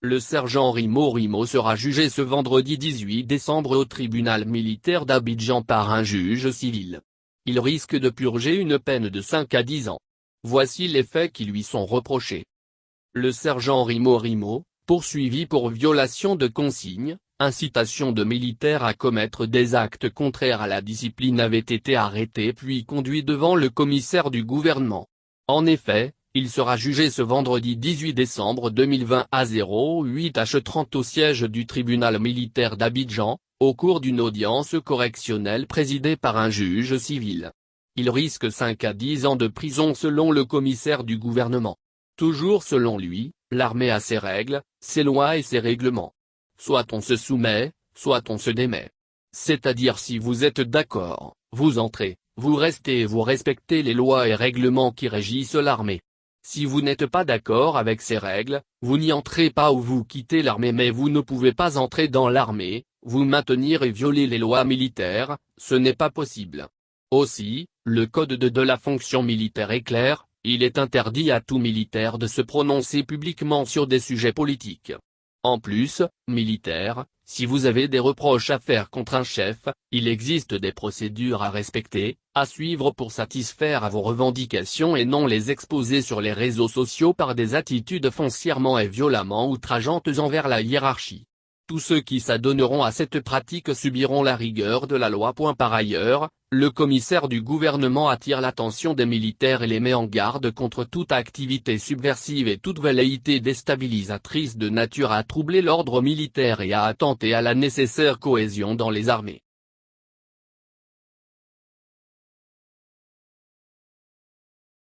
Le sergent Rimo sera jugé ce vendredi 18 décembre au tribunal militaire d'Abidjan par un juge civil. Il risque de purger une peine de 5 à 10 ans. Voici les faits qui lui sont reprochés. Le sergent Rimo, poursuivi pour violation de consignes, incitation de militaires à commettre des actes contraires à la discipline, avait été arrêté puis conduit devant le commissaire du gouvernement. En effet, il sera jugé ce vendredi 18 décembre 2020 à 08h30 au siège du tribunal militaire d'Abidjan, au cours d'une audience correctionnelle présidée par un juge civil. Il risque 5 à 10 ans de prison selon le commissaire du gouvernement. Toujours selon lui, l'armée a ses règles, ses lois et ses règlements. Soit on se soumet, soit on se démet. C'est-à-dire si vous êtes d'accord, vous entrez, vous restez et vous respectez les lois et règlements qui régissent l'armée. Si vous n'êtes pas d'accord avec ces règles, vous n'y entrez pas ou vous quittez l'armée, mais vous ne pouvez pas entrer dans l'armée, vous maintenir et violer les lois militaires, ce n'est pas possible. Aussi, le code de la fonction militaire est clair, il est interdit à tout militaire de se prononcer publiquement sur des sujets politiques. En plus, militaire, si vous avez des reproches à faire contre un chef, il existe des procédures à respecter, à suivre pour satisfaire à vos revendications et non les exposer sur les réseaux sociaux par des attitudes foncièrement et violemment outrageantes envers la hiérarchie. Tous ceux qui s'adonneront à cette pratique subiront la rigueur de la loi. Par ailleurs, le commissaire du gouvernement attire l'attention des militaires et les met en garde contre toute activité subversive et toute velléité déstabilisatrice de nature à troubler l'ordre militaire et à attenter à la nécessaire cohésion dans les armées.